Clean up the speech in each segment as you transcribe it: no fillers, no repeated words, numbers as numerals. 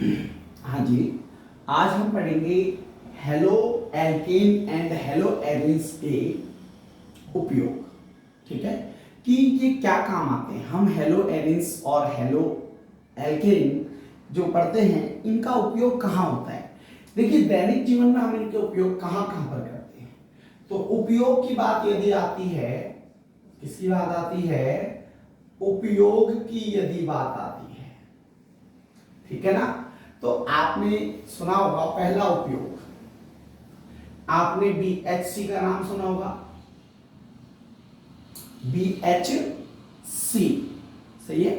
हाँ जी, आज हम पढ़ेंगे halo alkane and hello arenes के उपयोग। ठीक है कि ये क्या काम आते हैं। हम हेलो एरिन्स और हेलो एल्केन जो पढ़ते हैं, इनका उपयोग कहाँ होता है। देखिए, दैनिक जीवन में हम इनके उपयोग कहाँ कहाँ पर करते हैं। तो उपयोग की बात यदि आती है, किसकी बात आती है, उपयोग की यदि बात आती है, ठीक है ना। तो आपने सुना होगा पहला उपयोग, आपने BHC का नाम सुना होगा। BHC सही है।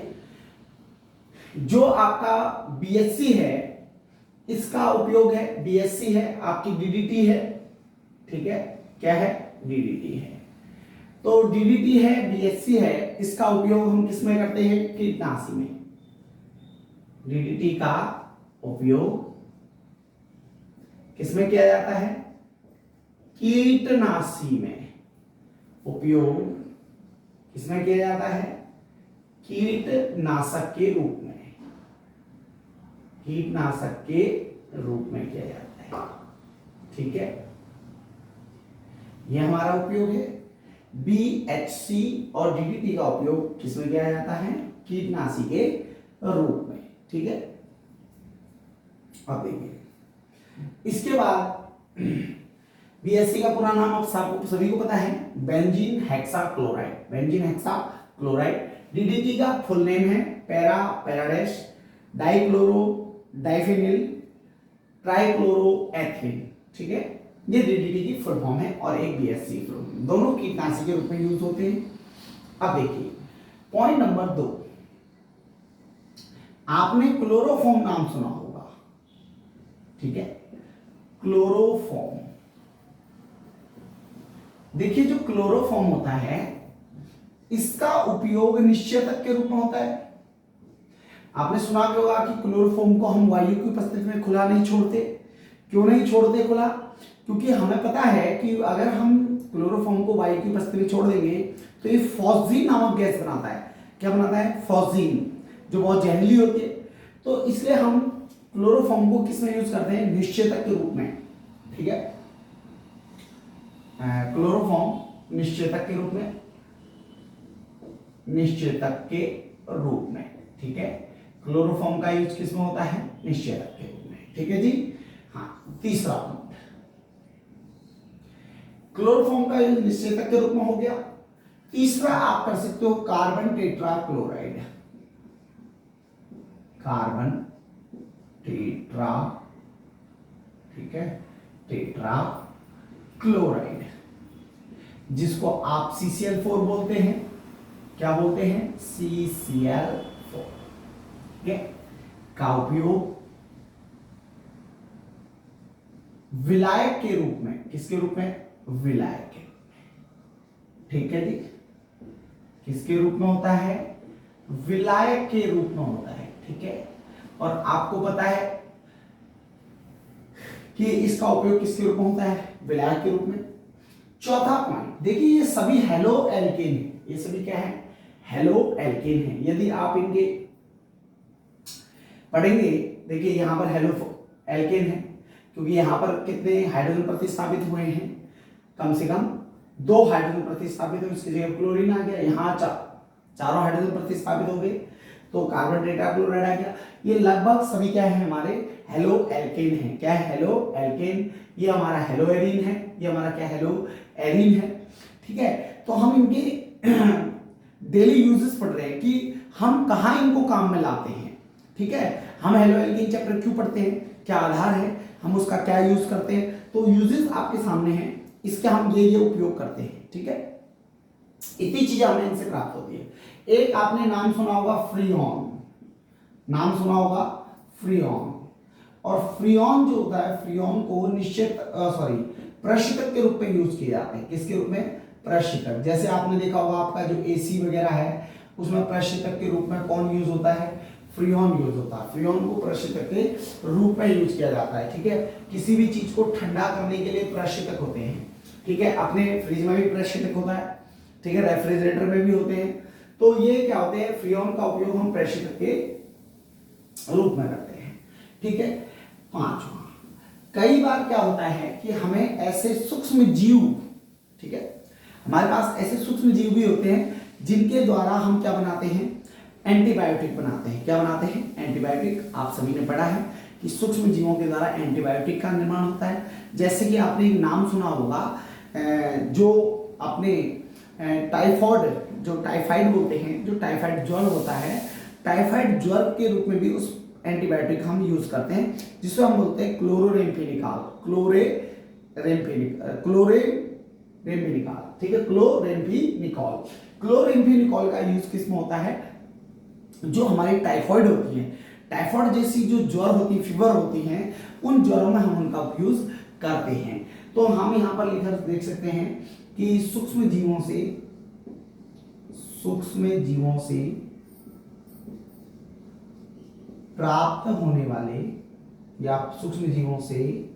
जो आपका BHC है, इसका उपयोग है, BHC है आपकी DDT है, ठीक है, क्या है, DDT है। तो DDT है, BHC है, इसका उपयोग हम किस में करते हैं, कीटनाशी में। DDT का उपयोग किसमें किया जाता है, कीटनाशी में। उपयोग किसमें किया जाता है, कीटनाशक के रूप में, कीटनाशक के रूप में किया जाता है। ठीक है, यह हमारा उपयोग है। BHC और DDT का उपयोग किसमें किया जाता है, कीटनाशी के रूप में। ठीक है, अब देखिए इसके बाद BHC का पूरा नाम आप सभी को पता है, benzene hexachloride, benzene hexachloride. DDT का फुल नेम है पैराडैश डाइक्लोरो डाइफेनिल ट्राइक्लोरोएथिलीन। ठीक है, ये DDT की फुल फॉर्म है और एक BHC फुल, दोनों कीटनाशी के रूप में यूज होते हैं। अब देखिए पॉइंट नंबर 2, आपने क्लोरोफॉर्म नाम सुना होगा। ठीक है, क्लोरोफॉर्म। देखिए जो क्लोरोफॉर्म होता है, इसका उपयोग निश्चेतक के रूप में होता है। आपने सुना भी होगा कि क्लोरोफॉर्म को हम वायु की उपस्थिति में खुला नहीं छोड़ते। क्यों नहीं छोड़ते खुला, क्योंकि हमें पता है कि अगर हम क्लोरोफॉर्म को वायु की उपस्थिति में छोड़ देंगे तो ये फॉस्जीन नामक गैस बनाता है। क्या बनाता है, फॉस्जीन, जो बहुत जहरीली होती है। तो इसलिए हम क्लोरोफॉर्म को किस में यूज करते हैं, निश्चेतक के रूप में। ठीक है, क्लोरोफॉर्म निश्चेतक के रूप में, निश्चेतक के रूप में। ठीक है, क्लोरोफॉर्म का यूज किस में होता है, निश्चेतक के रूप में। ठीक है जी। हाँ, तीसरा पॉइंट, क्लोरोफॉर्म का यूज निश्चेतक के रूप में हो गया। तीसरा आप कर सकते हो कार्बन टेट्राक्लोराइड, कार्बन टेट्रा, ठीक है, टेट्रा क्लोराइड, जिसको आप CCl4 बोलते हैं। क्या बोलते हैं, CCl4। ठीक है, का उपयोग विलायक के रूप में, किसके रूप में, विलायक के रूप में। ठीक है जी, किसके रूप में होता है, विलायक के रूप में होता है। ठीक है, और आपको पता है कि इसका उपयोग किसके रूप में होता है, विलायक के रूप में। चौथा पॉइंट देखिए, ये सभी हेलो एल्केन है, ये सभी क्या है, हेलो एल्केन है। यदि आप इनके पढ़ेंगे, देखिए यहां पर हेलो एल्केन है, क्योंकि यहां पर कितने हाइड्रोजन प्रतिस्थापित हुए हैं, कम से कम 2 हाइड्रोजन प्रतिस्थापित हुए, इसकी जगह क्लोरीन आ गया। यहाँ चारों हाइड्रोजन प्रतिस्थापित हो गए तो कार्बन टेट्राक्लोराइड आ गया। ये लगभग सभी क्या है, हमारे हेलो एल्केन है। क्या है, हेलो एल्केन। ये हमारा हेलो एरीन है, ये हमारा क्या, हेलो एरीन है। ठीक है, तो हम इनके डेली यूजेस पढ़ रहे हैं कि हम कहाँ इनको काम में लाते हैं। ठीक है, हम हेलो एल्केन चैप्टर क्यों पढ़ते हैं, क्या आधार है, हम उसका क्या यूज करते हैं। तो यूजेस आपके सामने हैं, इसके हम ये उपयोग करते हैं। ठीक है, इतनी चीजें हमें इनसे प्राप्त होती है। एक आपने नाम सुना होगा फ्रीऑन, नाम सुना होगा फ्रीऑन। और फ्रीऑन जो होता है, फ्रीऑन को प्रशीतक के रूप में यूज किए जाते हैं। किसके रूप में, प्रशीतक। जैसे आपने देखा होगा आपका जो AC वगैरह है, उसमें प्रशीतक के रूप में कौन यूज होता है, फ्रीऑन यूज होता है। फ्रीऑन को प्रशीतक के रूप में यूज किया जाता है। ठीक है, किसी भी चीज को ठंडा करने के लिए प्रशीतक होते हैं। ठीक है, अपने फ्रिज में भी प्रशीतक होता है, ठीक है, रेफ्रिजरेटर में भी होते हैं। तो ये क्या होते हैं, फ्रीऑन का उपयोग हम प्रशीतक के रूप में करते हैं। ठीक है। पांचवा, कई बार क्या होता है कि हमें ऐसे सूक्ष्म जीव, ठीक है, हमारे पास ऐसे सूक्ष्म जीव भी होते हैं जिनके द्वारा हम क्या बनाते हैं, एंटीबायोटिक बनाते हैं। क्या बनाते हैं, एंटीबायोटिक। आप सभी ने पढ़ा है कि सूक्ष्म जीवों के द्वारा एंटीबायोटिक का निर्माण होता है। जैसे कि आपने एक नाम सुना होगा, जो अपने टाइफॉइड, जो टाइफाइड बोलते हैं, जो टाइफाइड ज्वर होता है, टाइफाइड ज्वर के रूप में भी उस एंटीबायोटिक हम यूज करते हैं, जिसको हम बोलते हैं क्लोरोरेम्फेनिकॉल, क्लोरेम्फेनिकॉल, ठीक है, क्लोरेम्फेनिकॉल। क्लोरेम्फेनिकॉल का यूज किस में होता है, जो हमारी टाइफॉइड होती है, टाइफॉइड जैसी जो ज्वर होती है, फीवर होती हैं, उन ज्वरों में हम उनका यूज करते हैं। तो हम यहां पर लिखकर देख सकते हैं कि सूक्ष्म जीवों से प्राप्त होने वाले, या सूक्ष्म जीवों से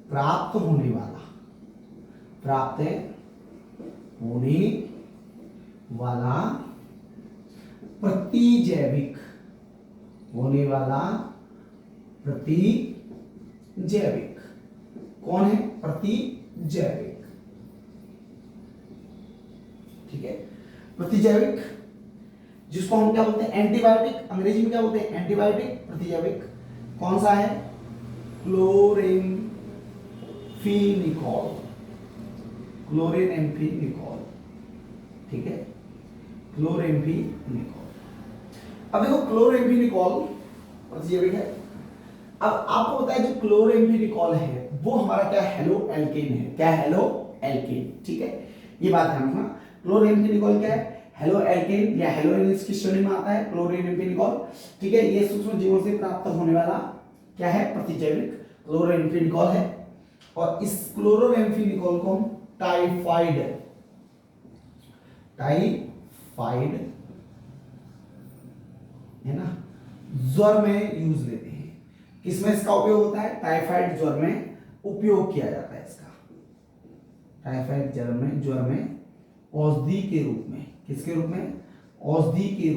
प्राप्त होने वाला प्रतिजैविक कौन है, प्रतिजैविक, ठीक है, प्रतिजैविक, जिसको हम क्या बोलते हैं, एंटीबायोटिक, अंग्रेजी में क्या बोलते हैं, एंटीबायोटिक, प्रतिजैविक। कौन सा है, क्लोरेम्फेनिकॉल, ठीक है, क्लोरेम्फेनिकॉल। अब देखो क्लोरेम्फेनिकॉल प्रतिजैविक है। अब आपको पता है जो क्लोरेम्फेनिकॉल है वो हमारा क्या, हेलो एल्केन है। क्या, हेलो एल्केन, ठीक है, ये बात ध्यान रखना। क्लोरेम्फेनिकॉल क्या है, हेलो एल्केन या हेलो एलिन्स की श्रेणी में आता है क्लोरेम्फेनिकॉल, ठीक है। ये सूक्ष्म जीवों से प्राप्त होने वाला क्या है, प्रतिजैविक क्लोरेम्फेनिकॉल है। और इस क्लोरोम्फेनिकॉल को हम टाइफाइड है ना, ज्वर में यूज लेते हैं। किसमें इसका उपयोग होता है, टाइफाइड ज्वर में उपयोग किया जाता है इसका, टाइफाइड ज्वर में औषधि के रूप में। किसके रूप में, औषधि के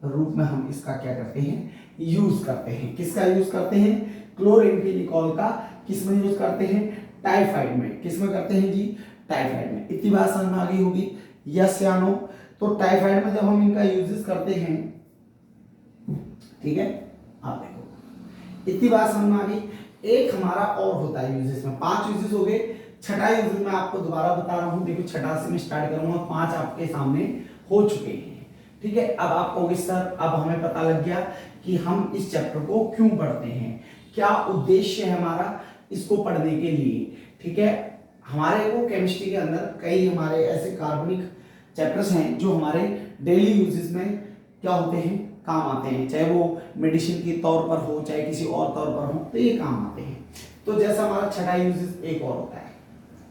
रूप में हम इसका क्या करते हैं, यूज करते हैं। किसका यूज करते हैं, क्लोरेम्फेनिकॉल का। किसमें यूज करते हैं, टाइफाइड में। किसमें करते हैं जी, टाइफाइड में। इतनी बात समझ में आ गई होगी, यस या नो। तो टाइफाइड में जब हम इनका यूजेस करते हैं, ठीक है, आप देखो इतनी बात समझ में आ गई। एक हमारा और होता है यूजेस में, 5 यूजेस हो गए। छठा यूजेस मैं आपको दोबारा बता रहा हूं, देखो छठा से मैं स्टार्ट करूंगा, 5 आपके सामने हो चुके हैं, ठीक है। अब आप कहोगे सर अब हमें पता लग गया कि हम इस चैप्टर को क्यों पढ़ते हैं, क्या उद्देश्य है हमारा इसको पढ़ने के लिए, ठीक है। हमारे को केमिस्ट्री के अंदर कई हमारे ऐसे कार्बनिक चैप्टर्स हैं जो हमारे डेली यूजेस में क्या होते हैं, काम आते हैं, चाहे वो मेडिसिन के तौर पर हो, चाहे किसी और तौर पर हो, तो ये काम आते हैं। तो जैसा हमारा छठा यूजेस एक और होता है,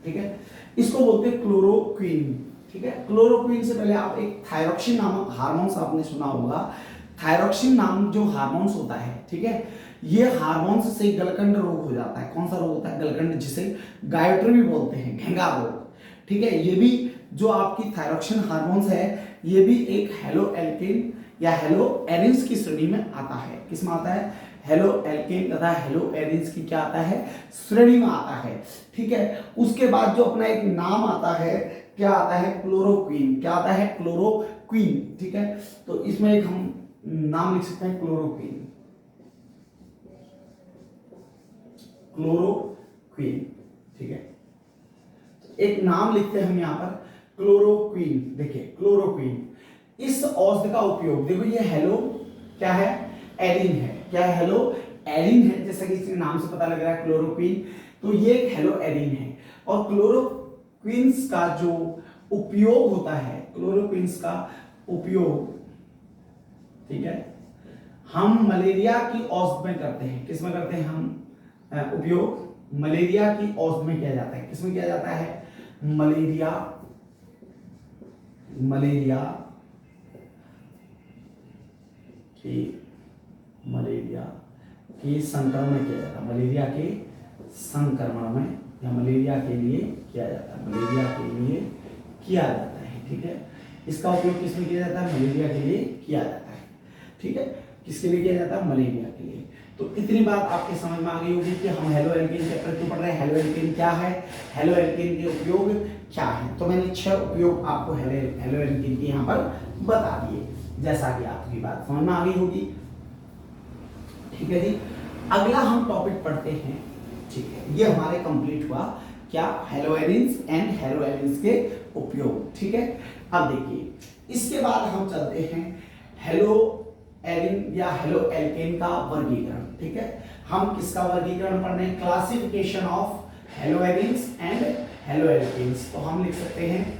ठीक है, इसको बोलते हैं क्लोरोक्वीन, ठीक है। क्लोरोक्वीन से पहले आप एक थायरॉक्सिन नामक हार्मोन्स आपने सुना होगा। थायरॉक्सिन नाम जो हार्मोन्स होता है, ठीक है, ये हार्मोन्स से गलकंड रोग हो जाता है। कौन सा रोग होता है, गलकंड, जिसे गायट्री भी बोलते हैं, घेंगा रोग, ठीक है। ये भी जो आपकी थायरॉक्सिन हार्मोन्स है, ये भी एक हेलो एल्केन या हेलो एरिन्स की श्रेणी में आता है। किसमें आता है, हेलो एल्केन तथा हेलो एरिन्स की क्या आता है, श्रेणी में आता है, ठीक है। उसके बाद जो अपना एक नाम आता है, क्या आता है, क्लोरोक्वीन। क्या आता है, क्लोरोक्वीन, ठीक है। तो इसमें एक हम नाम लिख सकते हैं, क्लोरोक्वीन, ठीक है। एक नाम लिखते हैं हम यहां पर, क्लोरोक्वीन। देखिए क्लोरोक्वीन, इस औषधि का उपयोग, देखो ये हेलो क्या है, एरिन है। क्या है, हेलो एरिन है, जैसा कि इसके नाम से पता लग रहा है क्लोरोक्वीन, तो ये एक हेलो एरिन है। और क्लोरोक्वीन्स का जो उपयोग होता है, क्लोरोक्वीन्स का उपयोग, ठीक है, हम मलेरिया की औषधि में करते हैं। किसमें करते हैं हम उपयोग, मलेरिया की औषधि में किया जाता है। किसमें किया जाता है, मलेरिया के संक्रमण में किया जाता है, मलेरिया के संक्रमण में, या मलेरिया के लिए किया जाता है, मलेरिया के लिए किया जाता है, ठीक है। इसका उपयोग किसमें किया जाता है? मलेरिया के लिए किया जाता है। ठीक है, किसके लिए किया जाता है? मलेरिया के लिए। तो इतनी बात आपके समझ में आ गई होगी कि हम हेलो एल्केन चैप्टर क्यों पढ़ रहे हैं, हेलो एल्केन क्या है, हेलो एल्केन के उपयोग क्या है। तो मैंने 6 उपयोग आपको हेलो एल्केन के यहाँ पर बता दिए, जैसा कि आपकी बात समझ में आ गई होगी। ठीक है जी, अगला हम टॉपिक पढ़ते हैं। ठीक है, ये हमारे कंप्लीट हुआ क्या, हेलोएरिन्स एंड हेलोएरिन्स के उपयोग। ठीक है, अब देखिए इसके बाद हम चलते हैं हेलो एरिन या हेलो एल्केन का वर्गीकरण। ठीक है, हम किसका वर्गीकरण पढ़ रहे हैं? Classification of haloarenes and haloalkanes. तो हम लिख सकते हैं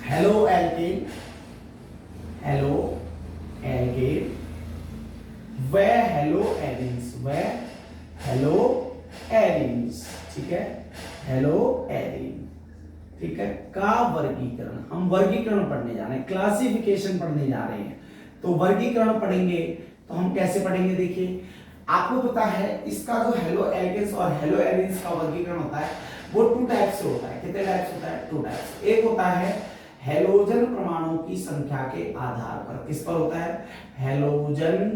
हेलो एल्केन, हेलो एल्केन व हेलो एरिन्स, व हेलो एरिन्स। ठीक है, हेलो एरिन। ठीक है, का वर्गीकरण, हम वर्गीकरण पढ़ने जा रहे हैं, क्लासिफिकेशन पढ़ने जा रहे हैं। तो वर्गीकरण पढ़ेंगे तो हम कैसे पढ़ेंगे? देखिए आपको पता है इसका जो हेलो एल्केन्स और हेलो एरिन्स का वर्गीकरण होता है वो 2 टाइप से होता है। कितने टाइप से होता है? 2 टाइप से। एक होता है हेलोजन परमाणुओं की संख्या के आधार पर। किस पर होता है? हेलोजन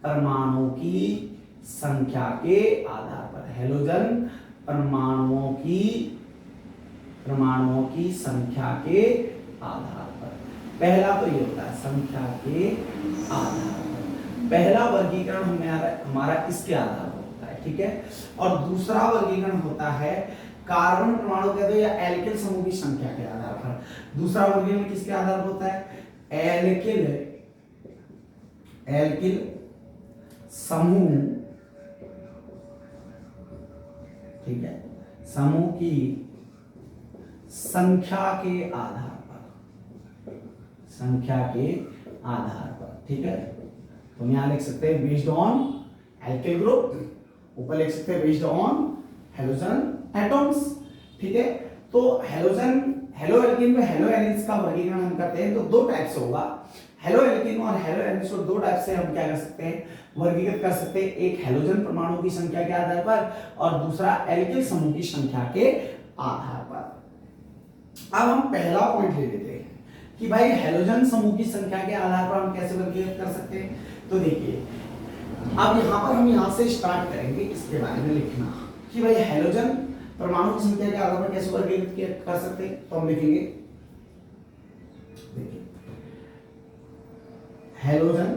परमाणुओं की संख्या के आधार पर, हेलोजन परमाणुओं की संख्या के आधार पर। पहला तो ये होता है संख्या के आधार पर, पहला वर्गीकरण हमारा इसके आधार पर होता है। ठीक है, और दूसरा वर्गीकरण होता है कार्बन परमाणु कहते हैं या एल्किल समूह की संख्या के आधार पर। दूसरा वर्गीकरण किसके आधार पर होता है? एल्किल समूह, ठीक है, समूह की संख्या के आधार पर, संख्या के आधार पर। ठीक है, तो यहां लिख सकते हैं बेस्ड ऑन एल्किल ग्रुप, ऊपर लिख सकते हैं बेस्ड ऑन हेलोजन एटॉम्स। ठीक है, तो हेलो एल्किन में हेलो एरिन्स का वर्गीकरण हम करते हैं तो 2 टाइप से होगा। हेलो एल्किन और हेलो एरिन्स को 2 टाइप से हम क्या कर सकते हैं? वर्गीकृत कर सकते हैं। एक हेलोजन परमाणु की संख्या के आधार पर और दूसरा एल्किल समूह की संख्या के आधार पर। अब हम पहला पॉइंट ले लेते हैं कि भाई हेलोजन समूह की संख्या के आधार पर हम कैसे वर्गीकृत कर सकते हैं। तो देखिए अब हम से स्टार्ट करेंगे इसके बारे में लिखना कि भाई हेलोजन परमाणु की संख्या के आधार पर कैसे वर्गीकृत कर सकते हैं। तो हम लिखेंगे, देखिए हेलोजन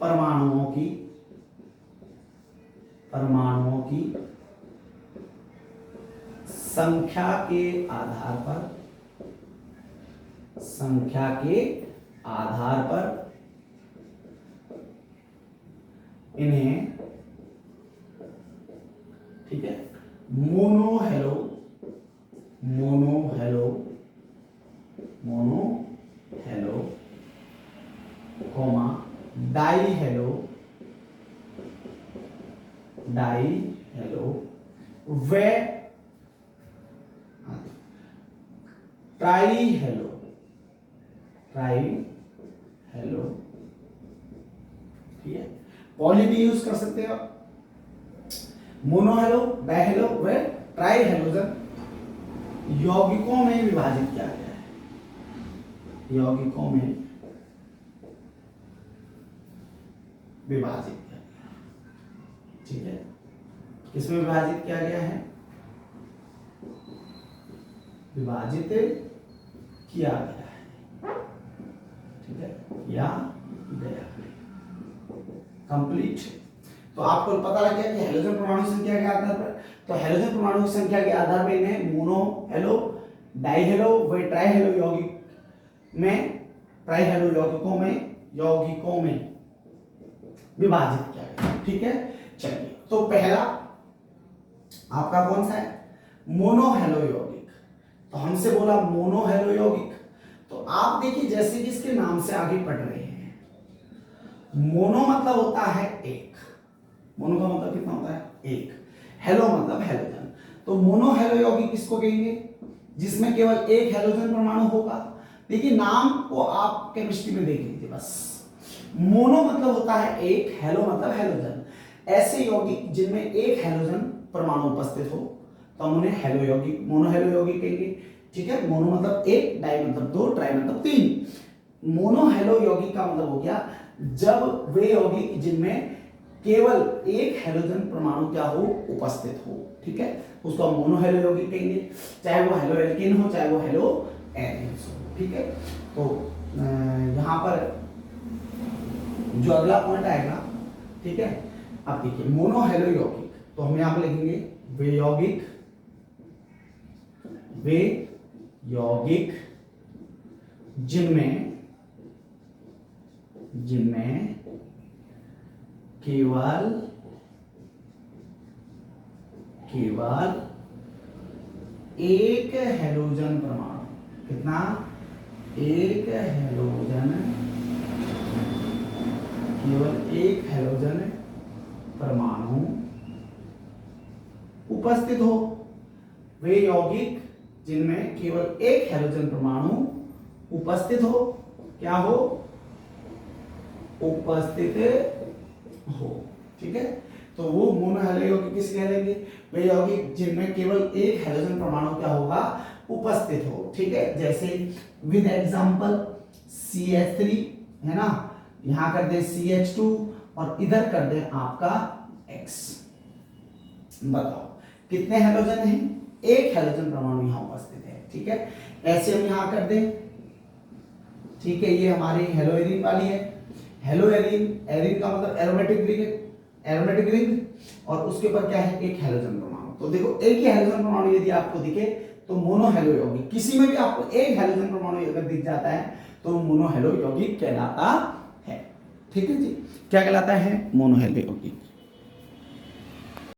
परमाणुओं की संख्या के आधार पर इन्हें, ठीक है, monohalo, comma dihalo व ट्राई हेलो, ठीक है, पॉली भी यूज कर सकते हो, मोनो हेलो, डाई हेलो व ट्राई हेलोजन यौगिकों में विभाजित किया गया है, यौगिकों में विभाजित किया गया। ठीक है, किसमें विभाजित किया गया है? विभाजित किया गया है। ठीक है, किया गया कंप्लीट। तो आपको पता लग गया कि हेलोजन परमाणु संख्या के आधार पर, तो हेलोजन परमाणु संख्या के आधार पर इन्हें मोनो हेलो, डाई हेलो व ट्राई हेलो यौगिकों में विभाजित किया गया। ठीक है, चलिए तो पहला आपका कौन सा है? मोनो हेलो यौगिक। तो हमसे बोला मोनो हेलो यौगिक, तो आप देखिए जैसे कि इसके नाम से आगे पढ़ रहे हैं, मोनो मतलब होता है एक, मोनो का मतलब कितना होता है? एक। हेलो मतलब हेलोजन, तो मोनो हेलो यौगिक किसको कहेंगे? जिसमें केवल एक हेलोजन परमाणु होगा। देखिए नाम को आप केमिस्ट्री में देख लीजिए बस। मोनो मतलब होता है एक, हेलो मतलब हेलोजन। ऐसे यौगिक जिनमें एक हेलोजन परमाणु उपस्थित हो, तो हम उन्हें हेलो यौगिक, मोनो हेलो यौगिक कहेंगे। ठीक है, मोनो मतलब एक, डाई मतलब दो, ट्राई मतलब तीन। मोनो हेलो यौगिक का मतलब हो गया जब वे यौगिक जिनमें केवल एक हैलोजन परमाणु क्या हो, उपस्थित हो। ठीक है, उसको हम मोनो हेलो यौगिक कहेंगे, चाहे वो हेलो एल्केन हो चाहे वो हेलो एल्केन्स हो। ठीक है, तो यहां पर जो अगला पॉइंट आएगा, ठीक है, अब देखिए मोनो हेलो यौगिक, तो हम यहां पर लिखेंगे वे यौगिक, वे यौगिक जिनमें केवल एक हैलोजन परमाणु, कितना, एक हैलोजन, केवल एक हैलोजन परमाणु उपस्थित हो। वे यौगिक जिनमें केवल एक हैलोजन परमाणु उपस्थित हो, क्या हो, उपस्थित हो। ठीक है, तो वो मोनो हेलो यौगिक किसे कहलाएंगे, वे यौगिक जिनमें केवल एक हैलोजन परमाणु क्या होगा, उपस्थित हो। ठीक है, जैसे विद एग्जांपल CH3 है ना, यहां कर दे CH2 और इधर कर दे आपका X। बताओ कितने हैलोजन हैं, एक हैलोजन परमाणु यहां उपस्थित है। ठीक है, ऐसे हम यहां कर दें। ठीक है, ये हमारी हेलो एरीन वाली है, हेलो एरीन, एरीन का मतलब एरोमेटिक रिंग, एरोमेटिक रिंग, और उसके ऊपर क्या है, एक हैलोजन परमाणु। तो देखो एक ही हैलोजन परमाणु यदि आपको दिखे तो मोनो हेलो यौगिक, किसी में भी आपको एक हैलोजन परमाणु अगर दिख जाता है तो मोनो हेलो यौगिक कहलाता है। ठीक है जी, क्या कहलाता है, मोनो हेलो यौगिक।